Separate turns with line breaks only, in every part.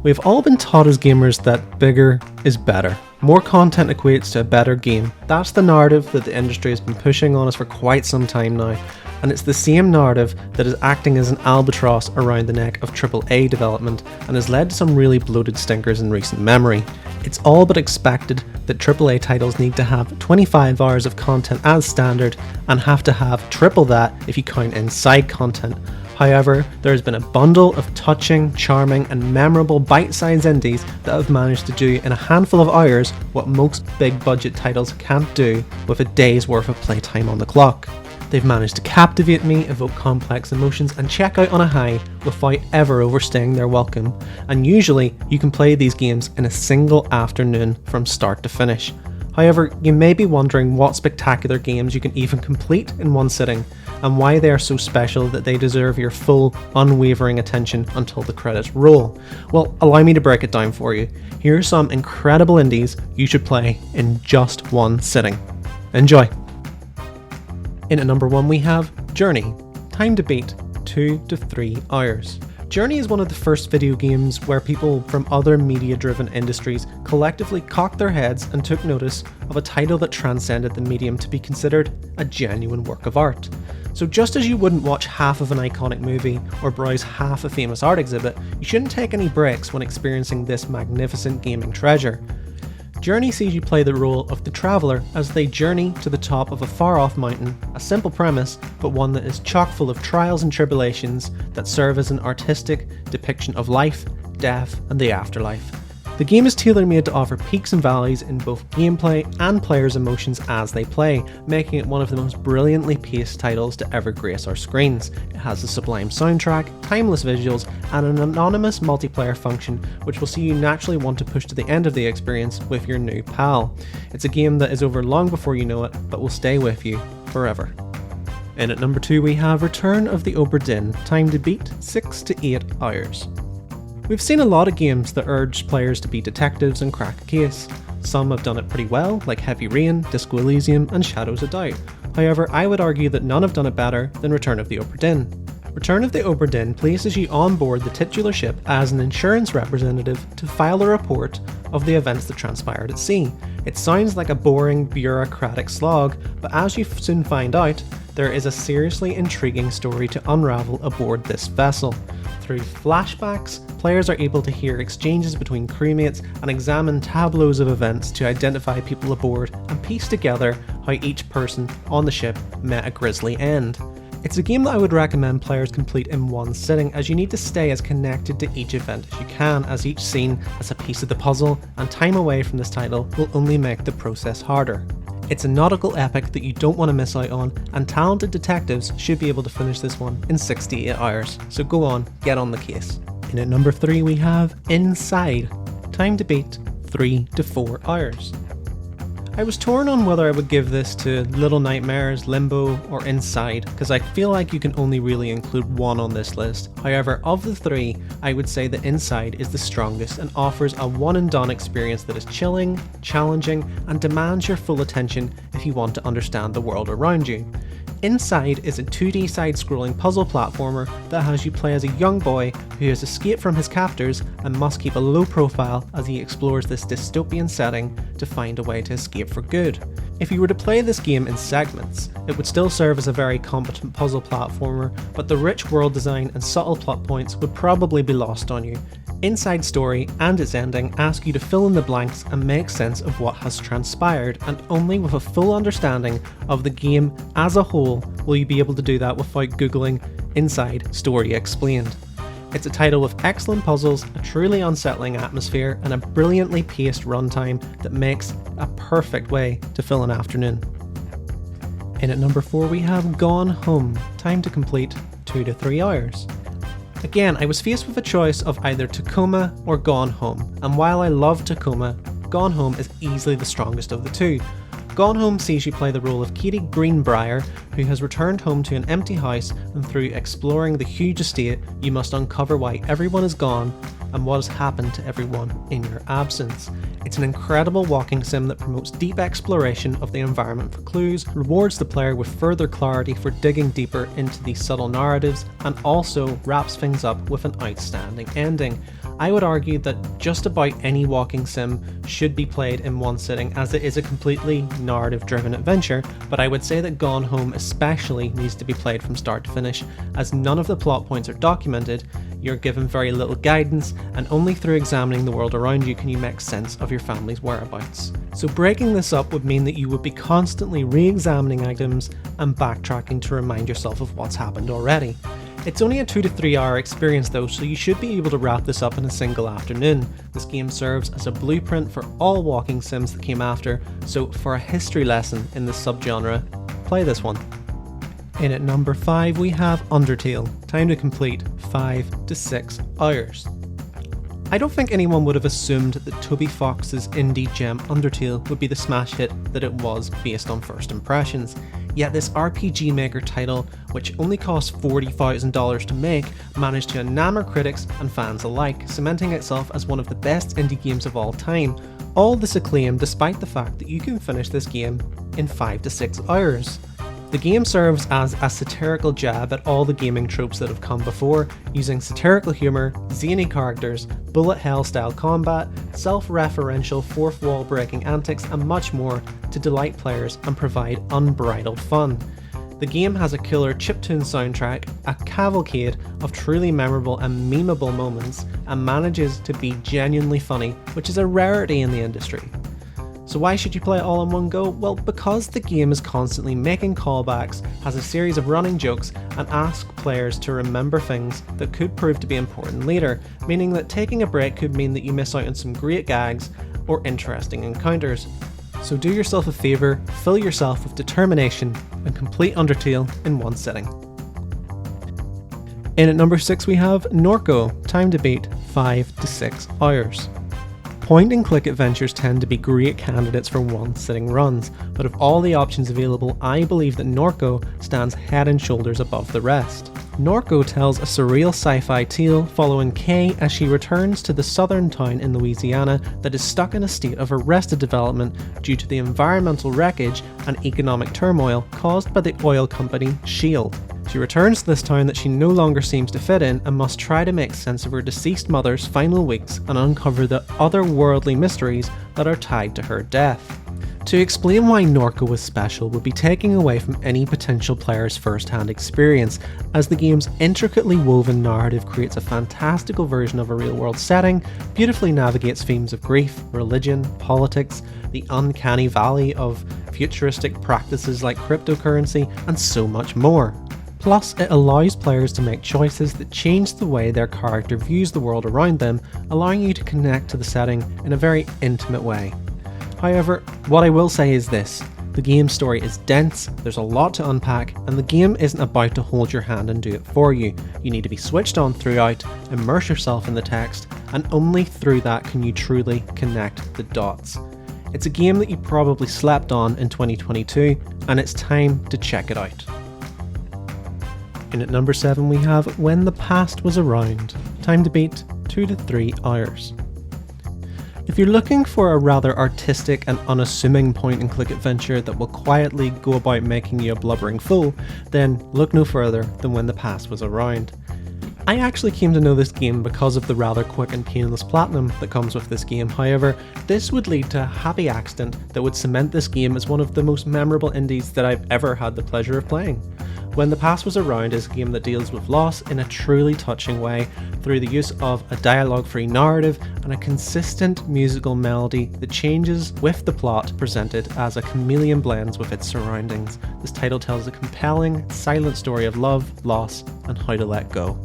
We've all been taught as gamers that bigger is better. More content equates to a better game. That's the narrative that the industry has been pushing on us for quite some time now, and it's the same narrative that is acting as an albatross around the neck of AAA development and has led to some really bloated stinkers in recent memory. It's all but expected that AAA titles need to have 25 hours of content as standard and have to have triple that if you count in side content. However, there has been a bundle of touching, charming and memorable bite-sized indies that have managed to do in a handful of hours what most big budget titles can't do with a day's worth of playtime on the clock. They've managed to captivate me, evoke complex emotions and check out on a high without ever overstaying their welcome. And usually you can play these games in a single afternoon from start to finish. However, you may be wondering what spectacular games you can even complete in one sitting, and why they are so special that they deserve your full, unwavering attention until the credits roll. Well, allow me to break it down for you. Here are some incredible indies you should play in just one sitting. Enjoy! In at number 1 we have Journey. Time to beat 2 to 3 hours. Journey is one of the first video games where people from other media-driven industries collectively cocked their heads and took notice of a title that transcended the medium to be considered a genuine work of art. So just as you wouldn't watch half of an iconic movie or browse half a famous art exhibit, you shouldn't take any breaks when experiencing this magnificent gaming treasure. Journey sees you play the role of the traveller as they journey to the top of a far-off mountain, a simple premise, but one that is chock full of trials and tribulations that serve as an artistic depiction of life, death, and the afterlife. The game is tailor-made to offer peaks and valleys in both gameplay and players' emotions as they play, making it one of the most brilliantly paced titles to ever grace our screens. It has a sublime soundtrack, timeless visuals, and an anonymous multiplayer function which will see you naturally want to push to the end of the experience with your new pal. It's a game that is over long before you know it, but will stay with you forever. In at number 2 we have Return of the Obra Dinn. Time to beat 6 to 8 hours. We've seen a lot of games that urge players to be detectives and crack a case. Some have done it pretty well, like Heavy Rain, Disco Elysium and Shadows of Doubt. However, I would argue that none have done it better than Return of the Obra Dinn. Return of the Obra Dinn places you on board the titular ship as an insurance representative to file a report of the events that transpired at sea. It sounds like a boring, bureaucratic slog, but as you soon find out, there is a seriously intriguing story to unravel aboard this vessel. Through flashbacks, players are able to hear exchanges between crewmates and examine tableaus of events to identify people aboard and piece together how each person on the ship met a grisly end. It's a game that I would recommend players complete in one sitting, as you need to stay as connected to each event as you can, as each scene is a piece of the puzzle, and time away from this title will only make the process harder. It's a nautical epic that you don't want to miss out on, and talented detectives should be able to finish this one in 68 hours, so go on, get on the case. In at number 3 we have Inside. Time to beat 3 to 4 hours. I was torn on whether I would give this to Little Nightmares, Limbo, or Inside, because I feel like you can only really include one on this list. However, of the 3, I would say that Inside is the strongest and offers a one and done experience that is chilling, challenging, and demands your full attention if you want to understand the world around you. Inside is a 2D side-scrolling puzzle platformer that has you play as a young boy who has escaped from his captors and must keep a low profile as he explores this dystopian setting to find a way to escape for good. If you were to play this game in segments, it would still serve as a very competent puzzle platformer, but the rich world design and subtle plot points would probably be lost on you. Inside story and its ending ask you to fill in the blanks and make sense of what has transpired, and only with a full understanding of the game as a whole will you be able to do that without googling Inside Story Explained. It's a title with excellent puzzles, a truly unsettling atmosphere, and a brilliantly paced runtime that makes a perfect way to fill an afternoon. In at number 4 we have Gone Home. Time to complete 2 to 3 hours. Again, I was faced with a choice of either Tacoma or Gone Home, and while I love Tacoma, Gone Home is easily the strongest of the two. Gone Home sees you play the role of Katie Greenbrier, who has returned home to an empty house, and through exploring the huge estate, you must uncover why everyone is gone and what has happened to everyone in your absence. It's an incredible walking sim that promotes deep exploration of the environment for clues, rewards the player with further clarity for digging deeper into these subtle narratives, and also wraps things up with an outstanding ending. I would argue that just about any walking sim should be played in one sitting, as it is a completely narrative-driven adventure, but I would say that Gone Home especially needs to be played from start to finish, as none of the plot points are documented, you're given very little guidance, and only through examining the world around you can you make sense of your family's whereabouts. So breaking this up would mean that you would be constantly re-examining items and backtracking to remind yourself of what's happened already. It's only a 2 to 3 hour experience though, so you should be able to wrap this up in a single afternoon. This game serves as a blueprint for all walking sims that came after, so for a history lesson in this subgenre, play this one. In at number 5 we have Undertale, time to complete 5 to 6 hours. I don't think anyone would have assumed that Toby Fox's indie gem Undertale would be the smash hit that it was based on first impressions. Yet this RPG Maker title, which only cost $40,000 to make, managed to enamor critics and fans alike, cementing itself as one of the best indie games of all time. All this acclaim despite the fact that you can finish this game in 5 to 6 hours. The game serves as a satirical jab at all the gaming tropes that have come before, using satirical humour, zany characters, bullet hell style combat, self-referential fourth wall breaking antics and much more to delight players and provide unbridled fun. The game has a killer chiptune soundtrack, a cavalcade of truly memorable and memeable moments, and manages to be genuinely funny, which is a rarity in the industry. So why should you play it all in one go? Well, because the game is constantly making callbacks, has a series of running jokes, and asks players to remember things that could prove to be important later, meaning that taking a break could mean that you miss out on some great gags or interesting encounters. So do yourself a favour, fill yourself with determination, and complete Undertale in one sitting. In at number 6 we have Norco, time to beat 5 to 6 hours. Point and click adventures tend to be great candidates for one sitting runs, but of all the options available, I believe that Norco stands head and shoulders above the rest. Norco tells a surreal sci-fi tale following Kay as she returns to the southern town in Louisiana that is stuck in a state of arrested development due to the environmental wreckage and economic turmoil caused by the oil company Shield. She returns to this town that she no longer seems to fit in and must try to make sense of her deceased mother's final weeks and uncover the otherworldly mysteries that are tied to her death. To explain why Norco was special would be taking away from any potential player's first-hand experience, as the game's intricately woven narrative creates a fantastical version of a real-world setting, beautifully navigates themes of grief, religion, politics, the uncanny valley of futuristic practices like cryptocurrency, and so much more. Plus, it allows players to make choices that change the way their character views the world around them, allowing you to connect to the setting in a very intimate way. However, what I will say is this: the game's story is dense, there's a lot to unpack, and the game isn't about to hold your hand and do it for you. You need to be switched on throughout, immerse yourself in the text, and only through that can you truly connect the dots. It's a game that you probably slept on in 2022, and it's time to check it out. In at number 7 we have When the Past Was Around, time to beat 2 to 3 hours. If you're looking for a rather artistic and unassuming point and click adventure that will quietly go about making you a blubbering fool, then look no further than When the Past Was Around. I actually came to know this game because of the rather quick and painless platinum that comes with this game. However, this would lead to a happy accident that would cement this game as one of the most memorable indies that I've ever had the pleasure of playing. When the Past Was Around is a game that deals with loss in a truly touching way through the use of a dialogue-free narrative and a consistent musical melody that changes with the plot presented as a chameleon blends with its surroundings. This title tells a compelling, silent story of love, loss, and how to let go.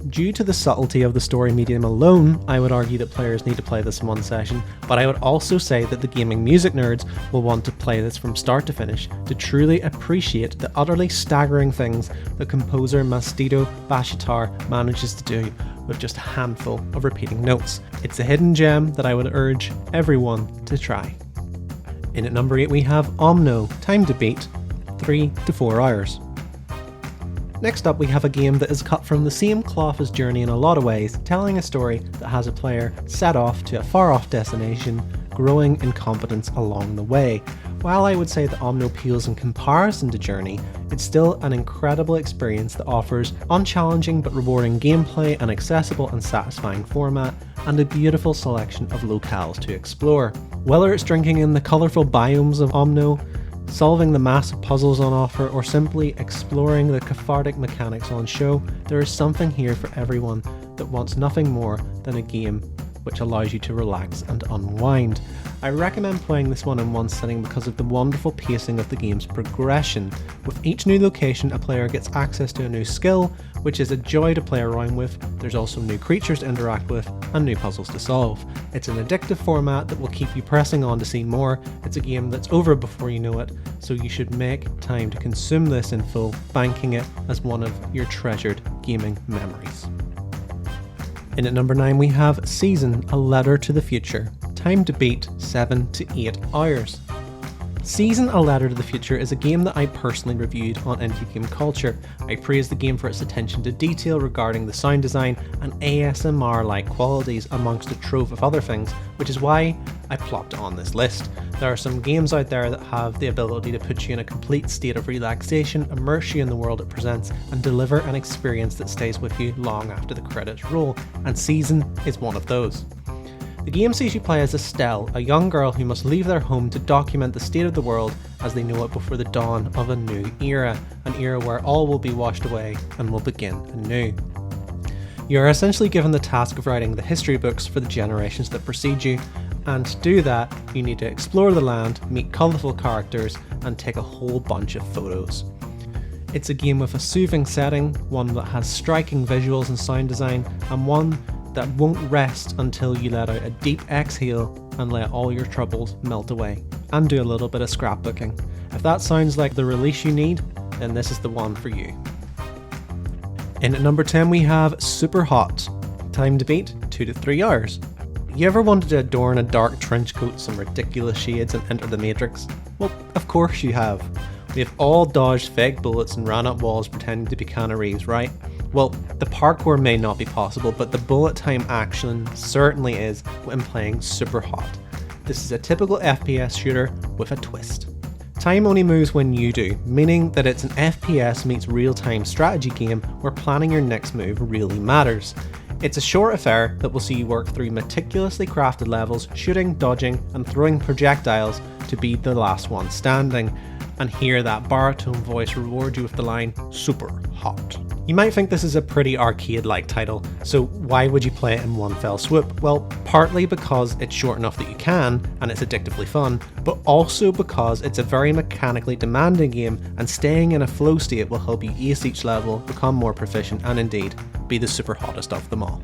Due to the subtlety of the story medium alone, I would argue that players need to play this in one session, but I would also say that the gaming music nerds will want to play this from start to finish to truly appreciate the utterly staggering things that composer Mastito Bashitar manages to do with just a handful of repeating notes. It's a hidden gem that I would urge everyone to try. In at number 8 we have Omno, time to beat 3 to 4 hours. Next up we have a game that is cut from the same cloth as Journey in a lot of ways, telling a story that has a player set off to a far off destination, growing in competence along the way. While I would say that Omno pales in comparison to Journey, it's still an incredible experience that offers unchallenging but rewarding gameplay, an accessible and satisfying format, and a beautiful selection of locales to explore. Whether it's drinking in the colourful biomes of Omno, solving the massive puzzles on offer, or simply exploring the cathartic mechanics on show, there is something here for everyone that wants nothing more than a game which allows you to relax and unwind. I recommend playing this one in one sitting because of the wonderful pacing of the game's progression. With each new location, a player gets access to a new skill, which is a joy to play around with. There's also new creatures to interact with and new puzzles to solve. It's an addictive format that will keep you pressing on to see more. It's a game that's over before you know it, so you should make time to consume this in full, banking it as one of your treasured gaming memories. In at number 9 we have Season, A Letter to the Future. Time to beat 7 to 8 hours. Season, A Letter to the Future is a game that I personally reviewed on Indie Game Culture. I praised the game for its attention to detail regarding the sound design and ASMR-like qualities amongst a trove of other things, which is why I plopped it on this list. There are some games out there that have the ability to put you in a complete state of relaxation, immerse you in the world it presents, and deliver an experience that stays with you long after the credits roll, and Season is one of those. The game sees you play as Estelle, a young girl who must leave their home to document the state of the world as they know it before the dawn of a new era, an era where all will be washed away and will begin anew. You are essentially given the task of writing the history books for the generations that precede you, and to do that, you need to explore the land, meet colourful characters, and take a whole bunch of photos. It's a game with a soothing setting, one that has striking visuals and sound design, and one that won't rest until you let out a deep exhale and let all your troubles melt away, and do a little bit of scrapbooking. If that sounds like the release you need, then this is the one for you. In at number 10 we have Superhot. Time to beat 2 to 3 hours. You ever wanted to adorn a dark trench coat, some ridiculous shades, and enter the Matrix? Well, of course you have. We have all dodged fake bullets and ran up walls pretending to be Keanu Reeves, right? Well, the parkour may not be possible, but the bullet time action certainly is when playing Superhot. This is a typical FPS shooter with a twist. Time only moves when you do, meaning that it's an FPS meets real-time strategy game where planning your next move really matters. It's a short affair that will see you work through meticulously crafted levels, shooting, dodging, and throwing projectiles to be the last one standing, and hear that baritone voice reward you with the line, "Super hot." You might think this is a pretty arcade-like title, so why would you play it in one fell swoop? Well, partly because it's short enough that you can, and it's addictively fun, but also because it's a very mechanically demanding game, and staying in a flow state will help you ace each level, become more proficient, and indeed, be the super hottest of them all.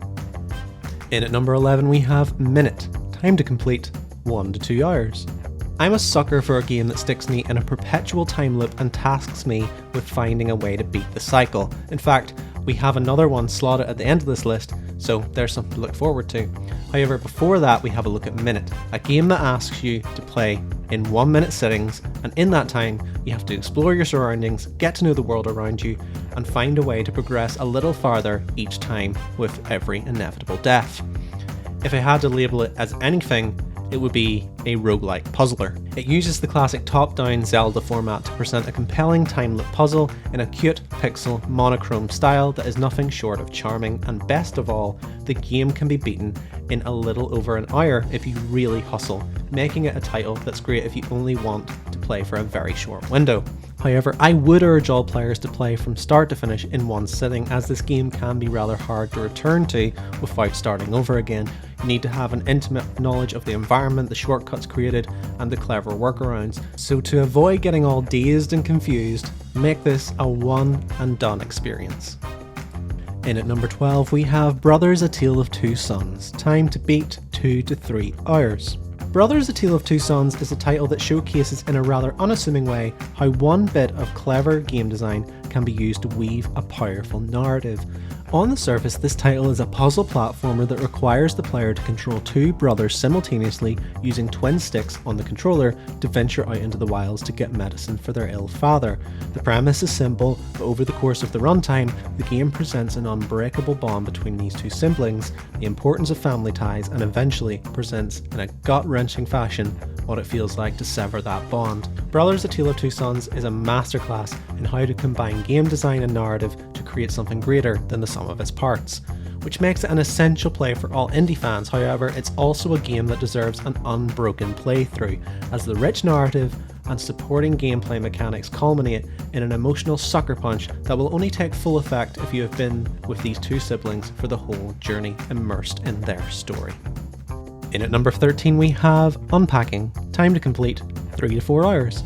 In at number 11 we have Minit. Time to complete 1 to 2 hours. I'm a sucker for a game that sticks me in a perpetual time loop and tasks me with finding a way to beat the cycle. In fact, we have another one slotted at the end of this list, so there's something to look forward to. However, before that we have a look at Minit, a game that asks you to play in 1 minute sittings, and in that time you have to explore your surroundings, get to know the world around you, and find a way to progress a little farther each time with every inevitable death. If I had to label it as anything, it would be a roguelike puzzler. It uses the classic top-down Zelda format to present a compelling time-loop puzzle in a cute, pixel, monochrome style that is nothing short of charming, and best of all, the game can be beaten in a little over an hour if you really hustle, making it a title that's great if you only want to play for a very short window. However, I would urge all players to play from start to finish in one sitting, as this game can be rather hard to return to without starting over again. You need to have an intimate knowledge of the environment, the shortcuts created, and the clever workarounds. So to avoid getting all dazed and confused, make this a one and done experience. In at number 12 we have Brothers: A Tale of Two Sons. Time to beat 2 to 3 hours. Brothers: A Tale of Two Sons is a title that showcases in a rather unassuming way how one bit of clever game design can be used to weave a powerful narrative. On the surface, this title is a puzzle platformer that requires the player to control two brothers simultaneously using twin sticks on the controller to venture out into the wilds to get medicine for their ill father. The premise is simple, but over the course of the runtime, the game presents an unbreakable bond between these two siblings, the importance of family ties, and eventually presents in a gut-wrenching fashion what it feels like to sever that bond. Brothers: A Tale of Two Sons is a masterclass in how to combine game design and narrative to create something greater than the sum of its parts, which makes it an essential play for all indie fans. However, it's also a game that deserves an unbroken playthrough, as the rich narrative and supporting gameplay mechanics culminate in an emotional sucker punch that will only take full effect if you have been with these two siblings for the whole journey, immersed in their story. In at number 13 we have Unpacking, time to complete 3 to 4 hours.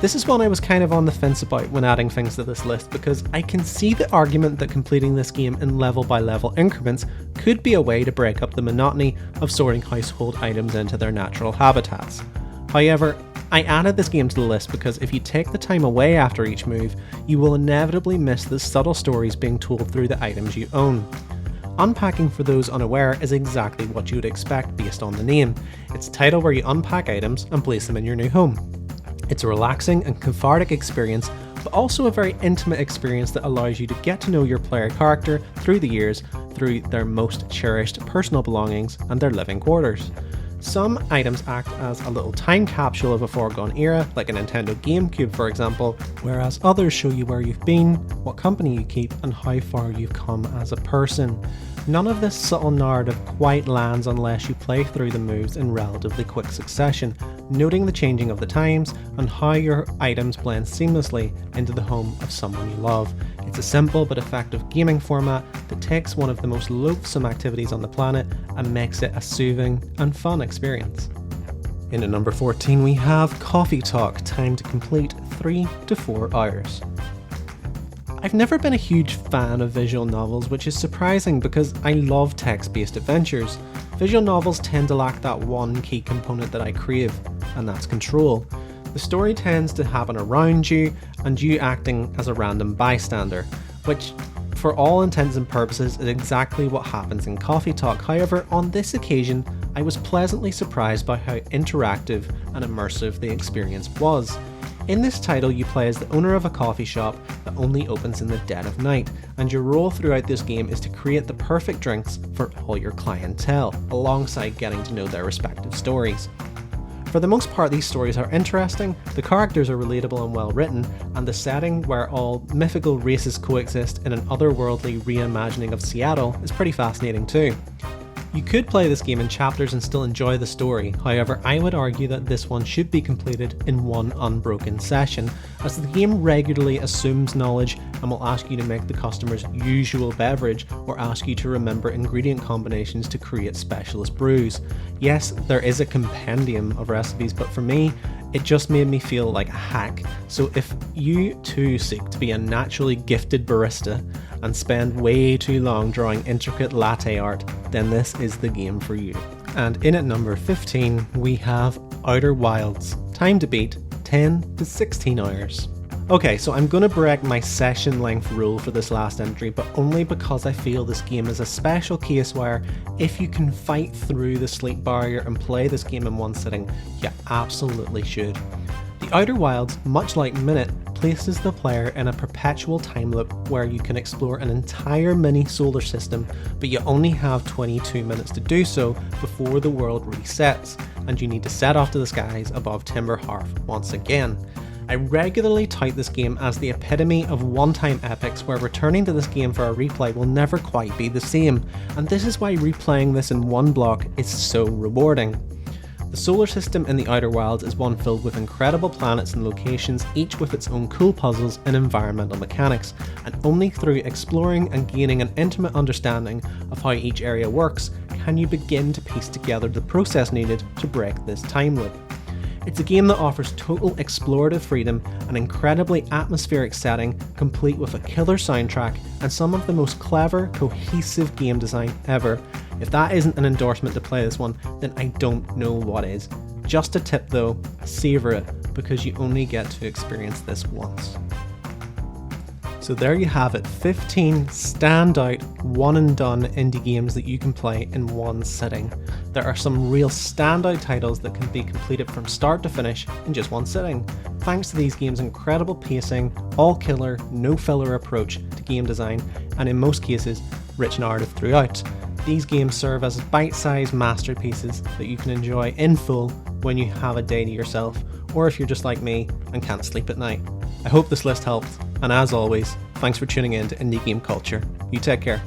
This is one I was kind of on the fence about when adding things to this list, because I can see the argument that completing this game in level by level increments could be a way to break up the monotony of sorting household items into their natural habitats. However, I added this game to the list because if you take the time away after each move, you will inevitably miss the subtle stories being told through the items you own. Unpacking, for those unaware, is exactly what you would expect based on the name. It's a title where you unpack items and place them in your new home. It's a relaxing and cathartic experience, but also a very intimate experience that allows you to get to know your player character through the years, through their most cherished personal belongings and their living quarters. Some items act as a little time capsule of a foregone era, like a Nintendo GameCube for example, whereas others show you where you've been, what company you keep, and how far you've come as a person. None of this subtle narrative quite lands unless you play through the moves in relatively quick succession, noting the changing of the times and how your items blend seamlessly into the home of someone you love. It's a simple but effective gaming format that takes one of the most loathsome activities on the planet and makes it a soothing and fun experience. In at number 14 we have Coffee Talk, time to complete 3 to 4 hours. I've never been a huge fan of visual novels, which is surprising because I love text-based adventures. Visual novels tend to lack that one key component that I crave, and that's control. The story tends to happen around you, and you acting as a random bystander, which, for all intents and purposes, is exactly what happens in Coffee Talk. However, on this occasion, I was pleasantly surprised by how interactive and immersive the experience was. In this title, you play as the owner of a coffee shop that only opens in the dead of night, and your role throughout this game is to create the perfect drinks for all your clientele, alongside getting to know their respective stories. For the most part, these stories are interesting, the characters are relatable and well written, and the setting where all mythical races coexist in an otherworldly reimagining of Seattle is pretty fascinating too. You could play this game in chapters and still enjoy the story, however I would argue that this one should be completed in one unbroken session, as the game regularly assumes knowledge and will ask you to make the customer's usual beverage or ask you to remember ingredient combinations to create specialist brews. Yes, there is a compendium of recipes, but for me, it just made me feel like a hack. So if you too seek to be a naturally gifted barista and spend way too long drawing intricate latte art, then this is the game for you. And in at number 15 we have Outer Wilds, time to beat 10 to 16 hours. Okay, so I'm going to break my session length rule for this last entry, but only because I feel this game is a special case where if you can fight through the sleep barrier and play this game in one sitting, you absolutely should. The Outer Wilds, much like Minit, places the player in a perpetual time loop where you can explore an entire mini solar system, but you only have 22 minutes to do so before the world resets, and you need to set off to the skies above Timber Hearth once again. I regularly tout this game as the epitome of one-time epics where returning to this game for a replay will never quite be the same, and this is why replaying this in one block is so rewarding. The solar system in the Outer Wilds is one filled with incredible planets and locations, each with its own cool puzzles and environmental mechanics, and only through exploring and gaining an intimate understanding of how each area works can you begin to piece together the process needed to break this time loop. It's a game that offers total explorative freedom, an incredibly atmospheric setting, complete with a killer soundtrack, and some of the most clever, cohesive game design ever. If that isn't an endorsement to play this one, then I don't know what is. Just a tip though, savour it, because you only get to experience this once. So there you have it, 15 standout, one and done indie games that you can play in one sitting. There are some real standout titles that can be completed from start to finish in just one sitting, thanks to these games' incredible pacing, all killer, no filler approach to game design, and in most cases, rich narrative throughout. These games serve as bite-sized masterpieces that you can enjoy in full when you have a day to yourself, or if you're just like me and can't sleep at night. I hope this list helped, and as always, thanks for tuning in to Indie Game Culture. You take care.